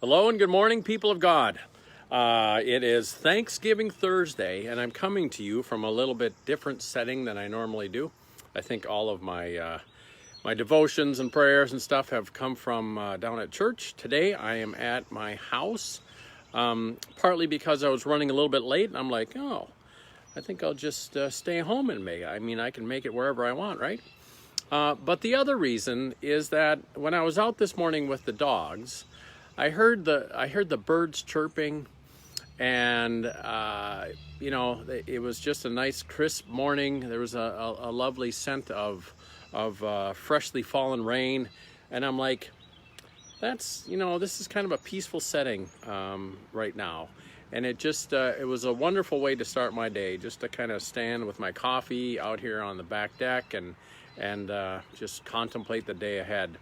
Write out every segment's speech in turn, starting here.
Hello and good morning, people of God. It is Thanksgiving Thursday, and I'm coming to you from a little bit different setting than I normally do. I think all of my devotions and prayers and stuff have come from down at church. Today I am at my house, partly because I was running a little bit late, and I'm like, oh, I think I'll just stay home and make it. I mean, I can make it wherever I want, right? But the other reason is that when I was out this morning with the dogs, I heard the birds chirping, and it was just a nice crisp morning. There was a lovely scent of freshly fallen rain, and I'm like, this is kind of a peaceful setting right now. And it was a wonderful way to start my day, just to kind of stand with my coffee out here on the back deck and just contemplate the day ahead.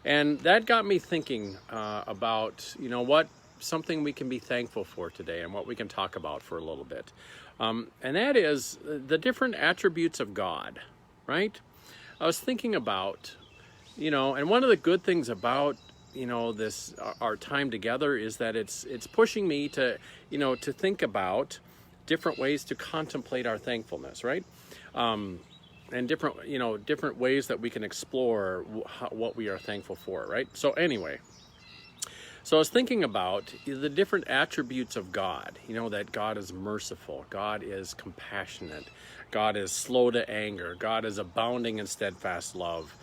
And that got me thinking about, something we can be thankful for today and what we can talk about for a little bit. And that is the different attributes of God, right? I was thinking about, and one of the good things about this our time together is that it's pushing me to to think about different ways to contemplate our thankfulness, right? And different ways that we can explore what we are thankful for, right? So anyway, I was thinking about the different attributes of God. That God is merciful, God is compassionate, God is slow to anger, God is abounding in steadfast love.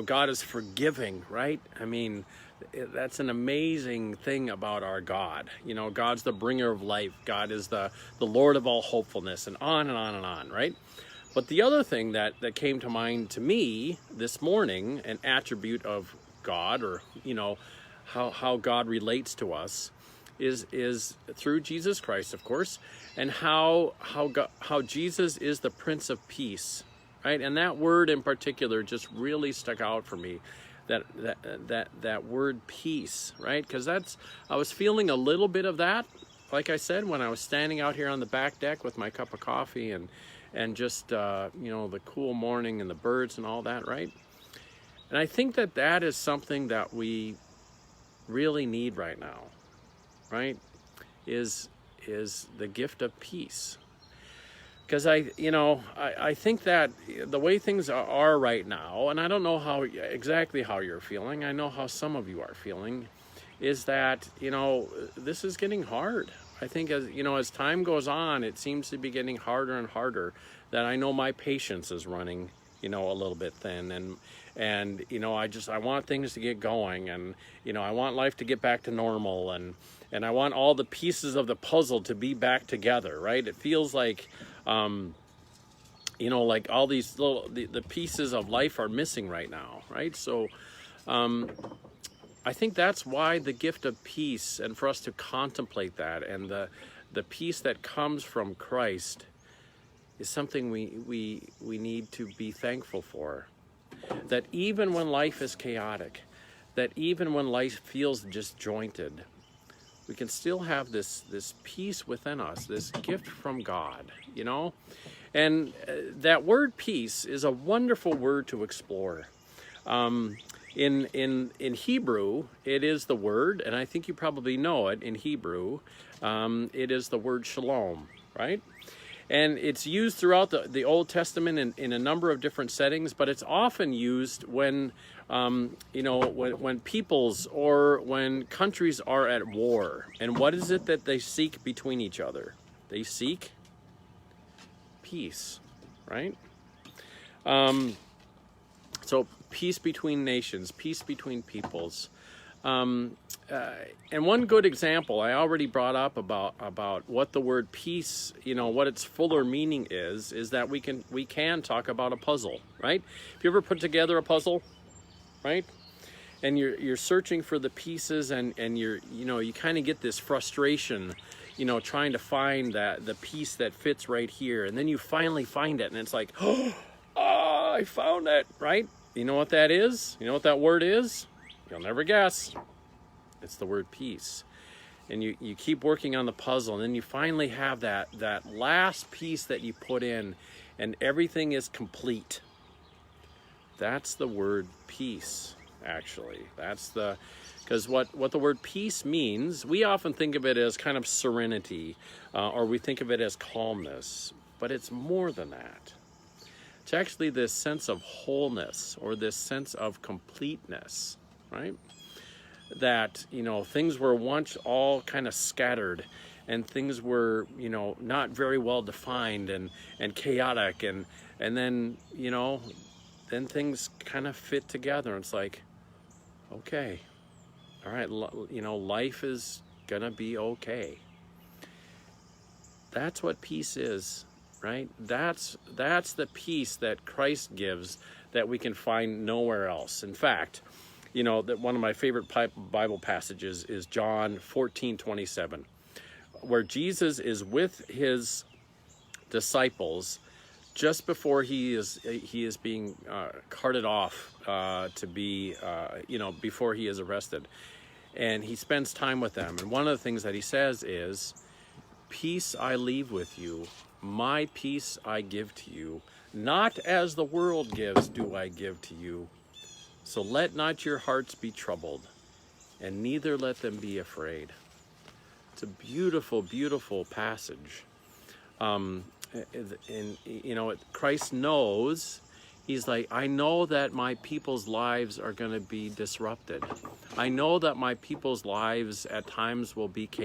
God is forgiving, right? I mean, that's an amazing thing about our God. God's the bringer of life. God is the Lord of all hopefulness, and on and on and on, right? But the other thing that came to mind to me this morning, an attribute of God, or how God relates to us, is through Jesus Christ, of course, and how Jesus is the Prince of Peace, right? And that word in particular just really stuck out for me. That word peace, right? Because I was feeling a little bit of that, like I said, when I was standing out here on the back deck with my cup of coffee and just the cool morning and the birds and all that, right? And I think that is something that we really need right now, right? Is the gift of peace. Because I think that the way things are right now, and I don't know exactly how you're feeling, I know how some of you are feeling, is that this is getting hard. I think as time goes on, it seems to be getting harder and harder. That I know my patience is running a little bit thin, and I want things to get going, and I want life to get back to normal, and I want all the pieces of the puzzle to be back together, right? It feels like like all these the pieces of life are missing right now, right? So I think that's why the gift of peace, and for us to contemplate that, and the peace that comes from Christ, is something we need to be thankful for. That even when life is chaotic, that even when life feels disjointed, we can still have this peace within us, this gift from God, And that word peace is a wonderful word to explore. In Hebrew, it is the word, and I think you probably know it in Hebrew, it is the word shalom, right? And it's used throughout the Old Testament in a number of different settings, but it's often used when peoples or when countries are at war. And what is it that they seek between each other? They seek peace, right? So peace between nations, peace between peoples. And one good example I already brought up about what the word peace, what its fuller meaning is that we can talk about a puzzle, right? If you ever put together a puzzle, right? And you're searching for the pieces, and you kind of get this frustration, trying to find the piece that fits right here, and then you finally find it, and it's like, oh, I found it, right? You know what that is? You know what that word is? You'll never guess. It's the word peace. And you keep working on the puzzle, and then you finally have that last piece that you put in, and everything is complete. That's the word peace, actually. That's Because what the word peace means, we often think of it as kind of serenity, or we think of it as calmness, but it's more than that. It's actually this sense of wholeness, or this sense of completeness, right? That, things were once all kind of scattered, and things were, not very well defined and chaotic, and then, then things kind of fit together. It's like, okay, all right, life is gonna be okay. That's what peace is, right? That's the peace that Christ gives that we can find nowhere else. In fact, that one of my favorite Bible passages is John 14:27, where Jesus is with his disciples just before he is being carted off to be, before he is arrested. And he spends time with them. And one of the things that he says is, "Peace I leave with you, my peace I give to you. Not as the world gives do I give to you. So let not your hearts be troubled, and neither let them be afraid." It's a beautiful, beautiful passage. And Christ knows, he's like, I know that my people's lives are going to be disrupted. I know that my people's lives at times will be chaotic.